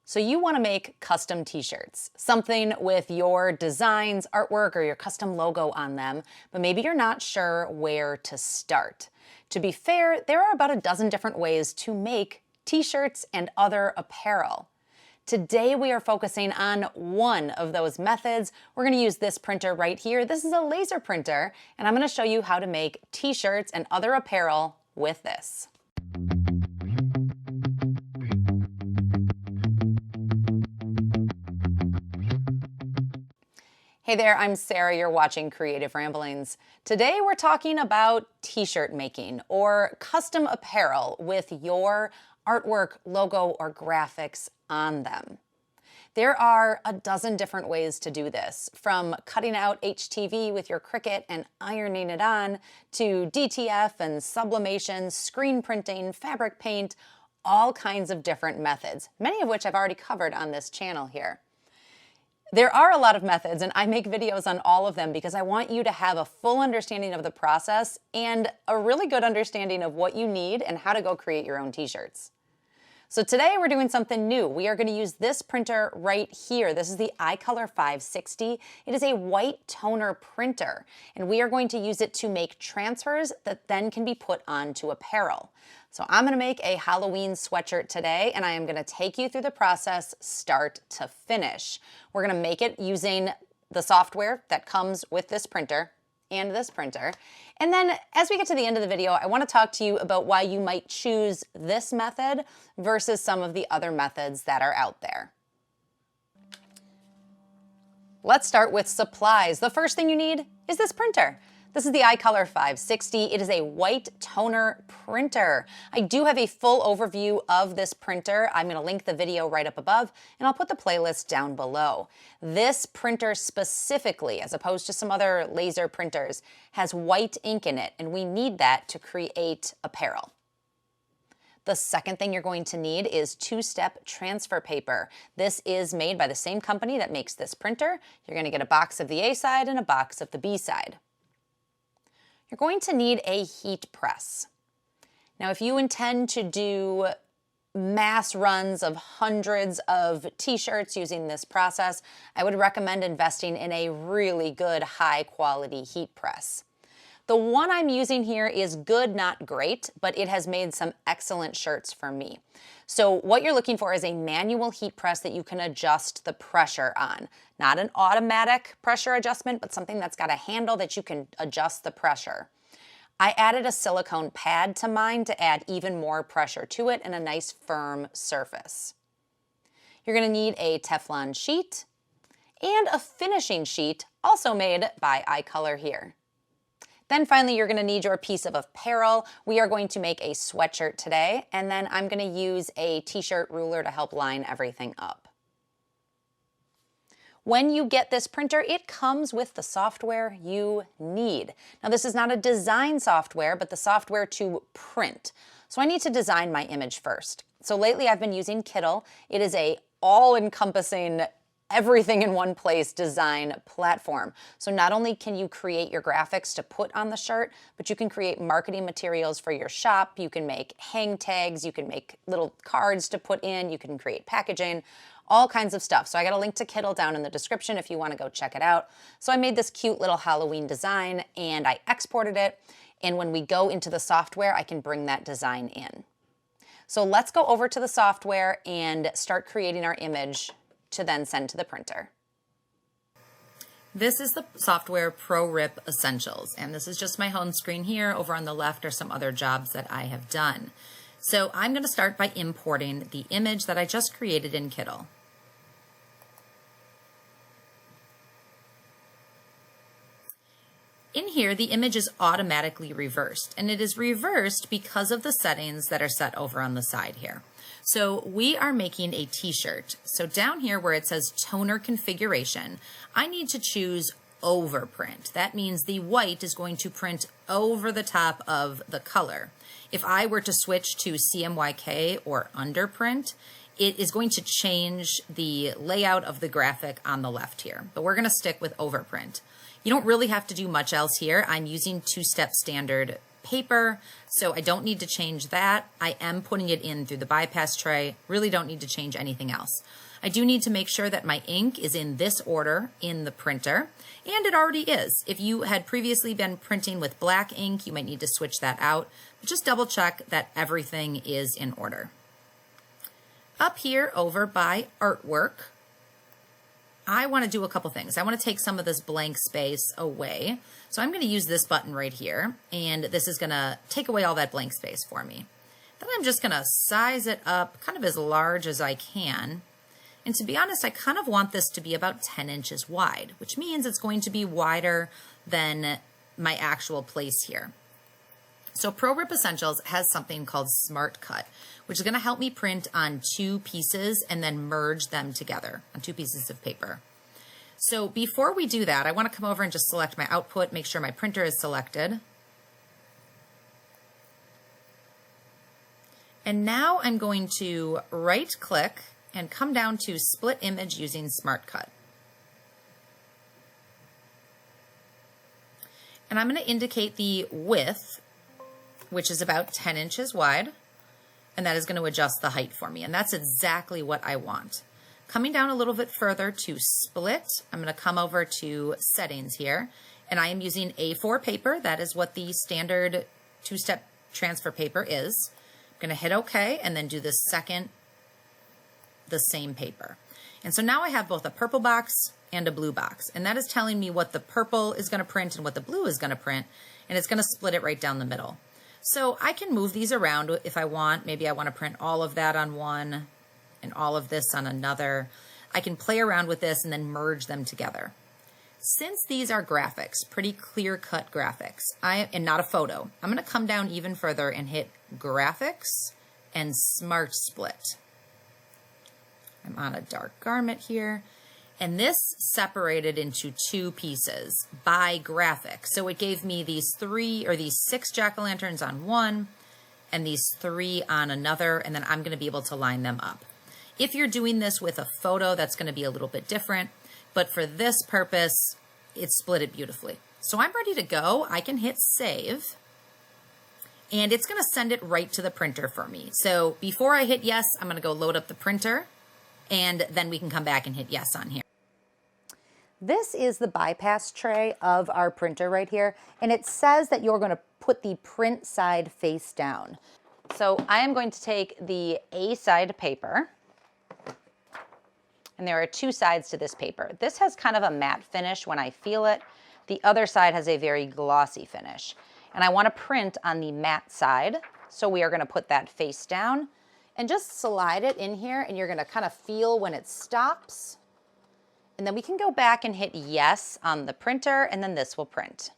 So you want to make custom t-shirts, something with your designs, artwork, or your custom logo on them, but maybe you're not sure where to start. To be fair, there are about a dozen different ways to make t-shirts and other apparel. Today we are focusing on one of those methods. We're going to use this printer right here. This is a laser printer, and I'm going to show you how to make t-shirts and other apparel with this. Hey there, I'm Sarah, you're watching Creative Ramblings. Today we're talking about t-shirt making or custom apparel with your artwork, logo, or graphics on them. There are a dozen different ways to do this, from cutting out HTV with your Cricut and ironing it on, to DTF and sublimation, screen printing, fabric paint, all kinds of different methods, many of which I've already covered on this channel here. There are a lot of methods, and I make videos on all of them because I want you to have a full understanding of the process and a really good understanding of what you need and how to go create your own t-shirts. So today we're doing something new. We are going to use this printer right here. This is the iColor 560. It is a white toner printer, and we are going to use it to make transfers that then can be put onto apparel. So I'm going to make a Halloween sweatshirt today, and I am going to take you through the process start to finish. We're going to make it using the software that comes with this printer and this printer. And then as we get to the end of the video, I want to talk to you about why you might choose this method versus some of the other methods that are out there. Let's start with supplies. The first thing you need is this printer. This is the iColor 560. It is a white toner printer. I do have a full overview of this printer. I'm going to link the video right up above, and I'll put the playlist down below. This printer specifically, as opposed to some other laser printers, has white ink in it, and we need that to create apparel. The second thing you're going to need is two-step transfer paper. This is made by the same company that makes this printer. You're going to get a box of the A side and a box of the B side. You're going to need a heat press. Now, if you intend to do mass runs of hundreds of t-shirts using this process, I would recommend investing in a really good high quality heat press. The one I'm using here is good, not great, but it has made some excellent shirts for me. So what you're looking for is a manual heat press that you can adjust the pressure on. Not an automatic pressure adjustment, but something that's got a handle that you can adjust the pressure. I added a silicone pad to mine to add even more pressure to it and a nice firm surface. You're going to need a Teflon sheet and a finishing sheet, also made by iColor here. Then finally, you're going to need your piece of apparel. We are going to make a sweatshirt today, and then I'm going to use a t-shirt ruler to help line everything up. When you get this printer, it comes with the software you need. Now, this is not a design software, but the software to print. So I need to design my image first. So lately, I've been using Kittle. It is a all-encompassing everything in one place design platform. So not only can you create your graphics to put on the shirt, but you can create marketing materials for your shop. You can make hang tags, you can make little cards to put in, you can create packaging, all kinds of stuff. So I got a link to Kittle down in the description if you want to go check it out. So I made this cute little Halloween design and I exported it. And when we go into the software, I can bring that design in. So let's go over to the software and start creating our image to then send to the printer. This is the software ProRip Essentials, and this is just my home screen here. Over on the left are some other jobs that I have done. So I'm going to start by importing the image that I just created in Kittle. In here, the image is automatically reversed, and it is reversed because of the settings that are set over on the side here. So we are making a t-shirt. So down here where it says toner configuration, I need to choose overprint. That means the white is going to print over the top of the color. If I were to switch to CMYK or underprint, it is going to change the layout of the graphic on the left here, but we're going to stick with overprint. You don't really have to do much else here. I'm using two-step standard paper, so I don't need to change that. I am putting it in through the bypass tray. Really don't need to change anything else. I do need to make sure that my ink is in this order in the printer, and it already is. If you had previously been printing with black ink, you might need to switch that out, but just double check that everything is in order. Up here over by artwork, I want to do a couple things. I want to take some of this blank space away. So I'm going to use this button right here, and this is going to take away all that blank space for me. Then I'm just going to size it up kind of as large as I can. And to be honest, I kind of want this to be about 10 inches wide, which means it's going to be wider than my actual place here. So ProGrip Essentials has something called Smart Cut, which is going to help me print on 2 pieces and then merge them together on 2 pieces of paper. So before we do that, I want to come over and just select my output, make sure my printer is selected. And now I'm going to right click and come down to split image using Smart Cut. And I'm going to indicate the width, which is about 10 inches wide, and that is going to adjust the height for me, and that's exactly what I want. Coming down a little bit further to split, I'm going to come over to settings here, and I am using A4 paper. That is what the standard 2-step transfer paper is. I'm going to hit OK and then do the second, the same paper. And so now I have both a purple box and a blue box, and that is telling me what the purple is going to print and what the blue is going to print, and it's going to split it right down the middle. So I can move these around if I want. Maybe I want to print all of that on one and all of this on another. I can play around with this and then merge them together. Since these are graphics, pretty clear-cut graphics, and not a photo, I'm going to come down even further and hit Graphics and Smart Split. I'm on a dark garment here, and this separated into 2 pieces by graphic. So it gave me these 6 jack-o'-lanterns on one and these 3 on another, and then I'm going to be able to line them up. If you're doing this with a photo, that's going to be a little bit different, but for this purpose, it split it beautifully. So I'm ready to go. I can hit save, and it's going to send it right to the printer for me. So before I hit yes, I'm going to go load up the printer, and then we can come back and hit yes on here. This is the bypass tray of our printer right here, and it says that you're going to put the print side face down. So I am going to take the A side paper, and there are 2 sides to this paper. This has kind of a matte finish when I feel it. The other side has a very glossy finish. And I want to print on the matte side, so we are going to put that face down and just slide it in here, and you're going to kind of feel when it stops. And then we can go back and hit yes on the printer, and then this will print.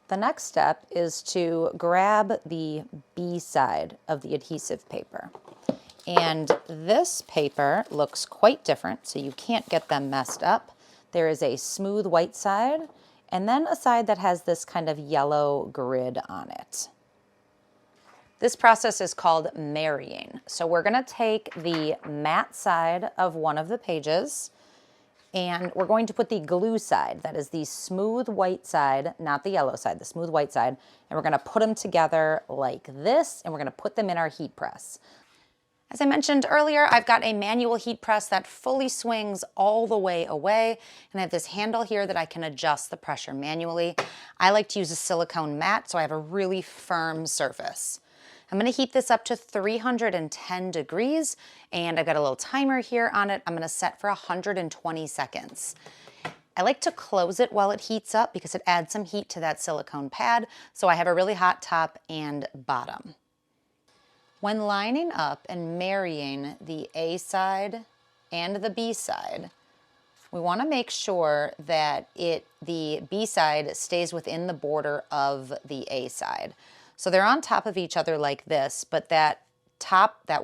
The next step is to grab the B side of the adhesive paper. And this paper looks quite different, so you can't get them messed up. There is a smooth white side, and then a side that has this kind of yellow grid on it. This process is called marrying. So we're going to take the matte side of one of the pages, and we're going to put the glue side, that is the smooth white side, not the yellow side, the smooth white side, and we're going to put them together like this, and we're going to put them in our heat press. As I mentioned earlier, I've got a manual heat press that fully swings all the way away, and I have this handle here that I can adjust the pressure manually. I like to use a silicone mat, so I have a really firm surface. I'm going to heat this up to 310 degrees, and I've got a little timer here on it. I'm going to set for 120 seconds. I like to close it while it heats up because it adds some heat to that silicone pad, so I have a really hot top and bottom. When lining up and marrying the A side and the B side, we want to make sure that the B side stays within the border of the A side. So they're on top of each other like this, but that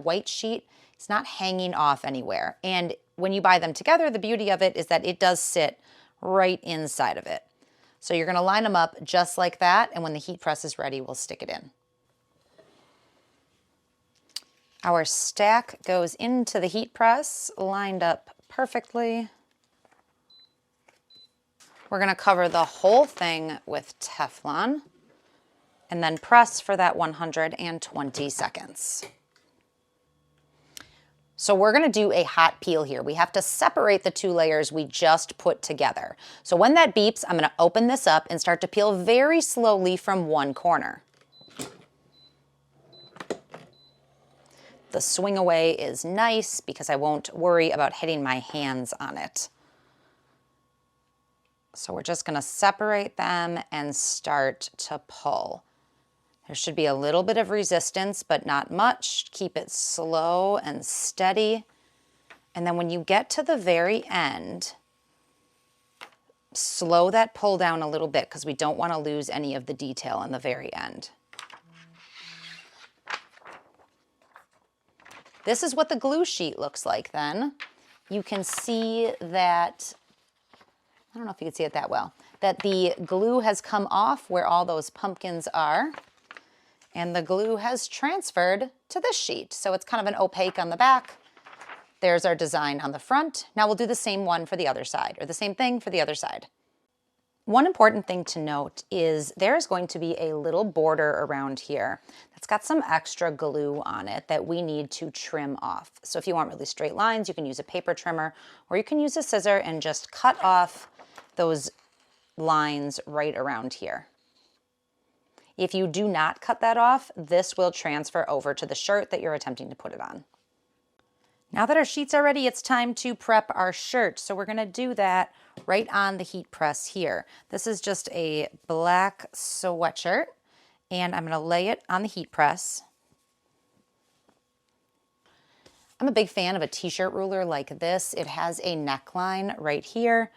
white sheet It's not hanging off anywhere. And when you buy them together, the beauty of it is that it does sit right inside of it. So you're gonna line them up just like that, and when the heat press is ready, we'll stick it in. Our stack goes into the heat press, lined up perfectly. We're gonna cover the whole thing with Teflon and then press for that 120 seconds. So we're gonna do a hot peel here. We have to separate the two layers we just put together. So when that beeps, I'm gonna open this up and start to peel very slowly from one corner. The swing away is nice because I won't worry about hitting my hands on it. So we're just gonna separate them and start to pull. There should be a little bit of resistance, but not much. Keep it slow and steady. And then when you get to the very end, slow that pull down a little bit because we don't want to lose any of the detail in the very end. This is what the glue sheet looks like then. You can see that, I don't know if you can see it that well, that the glue has come off where all those pumpkins are. And the glue has transferred to this sheet. So it's kind of an opaque on the back. There's our design on the front. Now we'll do the same one for the other side, or the same thing for the other side. One important thing to note is there's going to be a little border around here that's got some extra glue on it that we need to trim off. So if you want really straight lines, you can use a paper trimmer, or you can use a scissor and just cut off those lines right around here. If you do not cut that off, this will transfer over to the shirt that you're attempting to put it on. Now that our sheets are ready, it's time to prep our shirt. So we're gonna do that right on the heat press here. This is just a black sweatshirt, and I'm gonna lay it on the heat press. I'm a big fan of a t-shirt ruler like this. It has a neckline right here.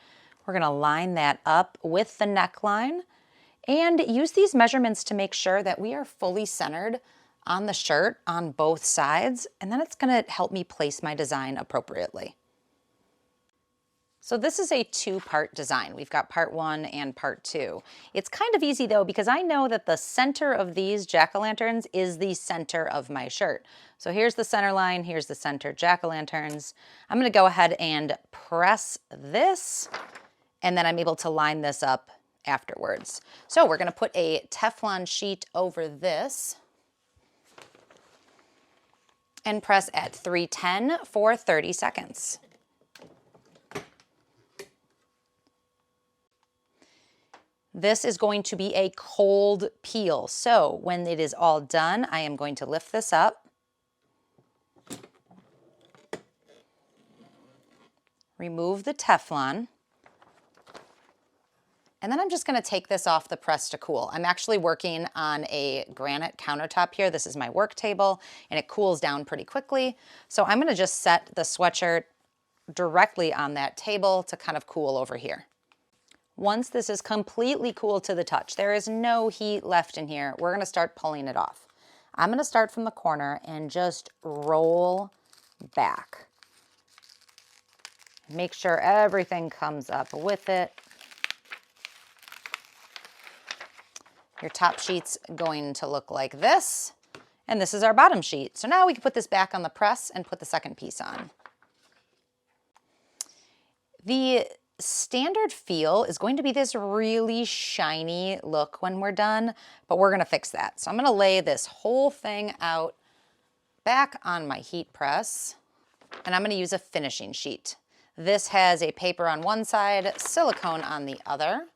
We're gonna line that up with the neckline and use these measurements to make sure that we are fully centered on the shirt on both sides, and then it's gonna help me place my design appropriately. So this is a two-part design. We've got part one and part two. It's kind of easy though, because I know that the center of these jack-o'-lanterns is the center of my shirt. So here's the center line, here's the center jack-o'-lanterns. I'm gonna go ahead and press this, and then I'm able to line this up afterwards. So we're gonna put a Teflon sheet over this and press at 310 for 30 seconds. This is going to be a cold peel. So when it is all done, I am going to lift this up, remove the Teflon, and then I'm just gonna take this off the press to cool. I'm actually working on a granite countertop here. This is my work table, and it cools down pretty quickly. So I'm gonna just set the sweatshirt directly on that table to kind of cool over here. Once this is completely cool to the touch, there is no heat left in here, we're gonna start pulling it off. I'm gonna start from the corner and just roll back. Make sure everything comes up with it. Your top sheet's going to look like this, and this is our bottom sheet. So now we can put this back on the press and put the second piece on. The standard feel is going to be this really shiny look when we're done, but we're gonna fix that. So I'm gonna lay this whole thing out back on my heat press, and I'm gonna use a finishing sheet. This has a paper on one side, silicone on the other.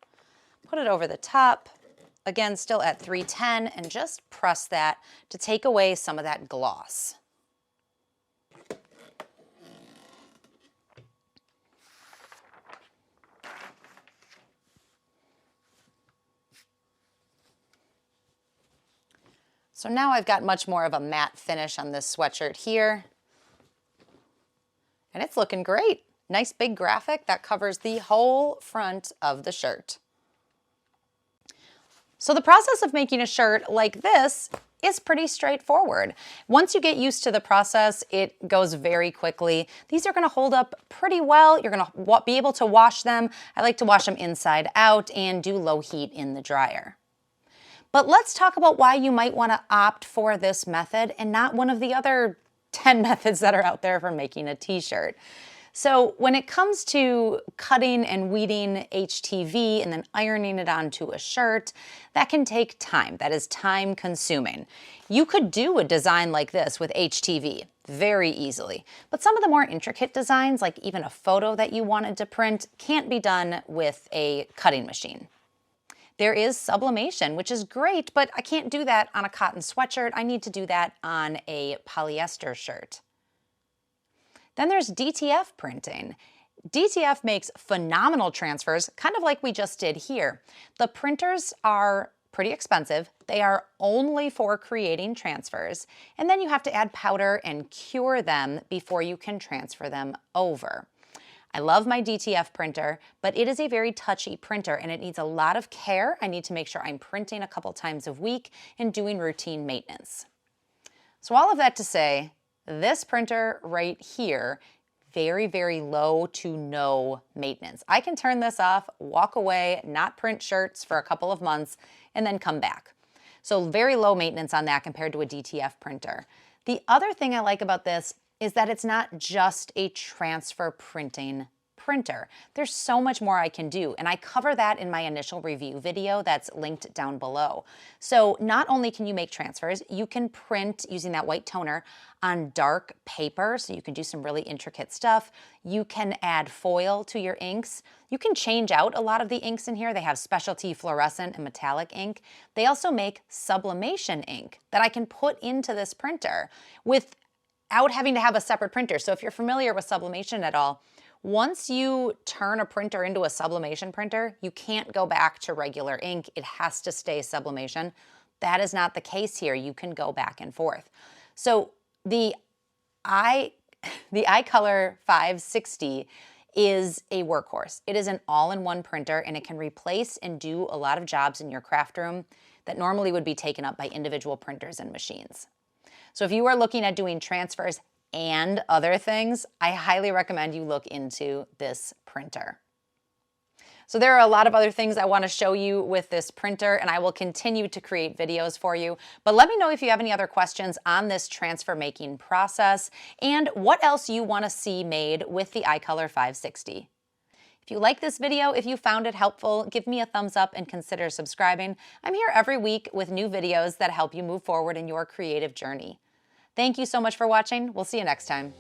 Put it over the top, again, still at 310, and just press that to take away some of that gloss. So now I've got much more of a matte finish on this sweatshirt here. And it's looking great. Nice big graphic that covers the whole front of the shirt. So the process of making a shirt like this is pretty straightforward. Once you get used to the process, it goes very quickly. These are going to hold up pretty well. You're going to be able to wash them. I like to wash them inside out and do low heat in the dryer. But let's talk about why you might want to opt for this method and not one of the other 10 methods that are out there for making a t-shirt. So when it comes to cutting and weeding HTV and then ironing it onto a shirt, that can take time. That is time consuming. You could do a design like this with HTV very easily, but some of the more intricate designs, like even a photo that you wanted to print, can't be done with a cutting machine. There is sublimation, which is great, but I can't do that on a cotton sweatshirt. I need to do that on a polyester shirt. Then there's DTF printing. DTF makes phenomenal transfers, kind of like we just did here. The printers are pretty expensive. They are only for creating transfers, and then you have to add powder and cure them before you can transfer them over. I love my DTF printer, but it is a very touchy printer and it needs a lot of care. I need to make sure I'm printing a couple times a week and doing routine maintenance. So all of that to say, this printer right here, very, very low to no maintenance. I can turn this off, walk away, not print shirts for a couple of months, and then come back. So very low maintenance on that compared to a DTF printer. The other thing I like about this is that it's not just a transfer printing printer. There's so much more I can do, and I cover that in my initial review video that's linked down below. So not only can you make transfers, you can print using that white toner on dark paper, so you can do some really intricate stuff. You can add foil to your inks. You can change out a lot of the inks in here. They have specialty fluorescent and metallic ink. They also make sublimation ink that I can put into this printer without having to have a separate printer. So if you're familiar with sublimation at all, once you turn a printer into a sublimation printer, you can't go back to regular ink. It has to stay sublimation. That is not the case here. You can go back and forth. So the iColor 560 is a workhorse. It is an all-in-one printer and it can replace and do a lot of jobs in your craft room that normally would be taken up by individual printers and machines. So if you are looking at doing transfers and other things, I highly recommend you look into this printer. So there are a lot of other things I want to show you with this printer, and I will continue to create videos for you. But let me know if you have any other questions on this transfer making process and what else you want to see made with the iColor 560. If you like this video, if you found it helpful, give me a thumbs up and consider subscribing. I'm here every week with new videos that help you move forward in your creative journey. Thank you so much for watching. We'll see you next time.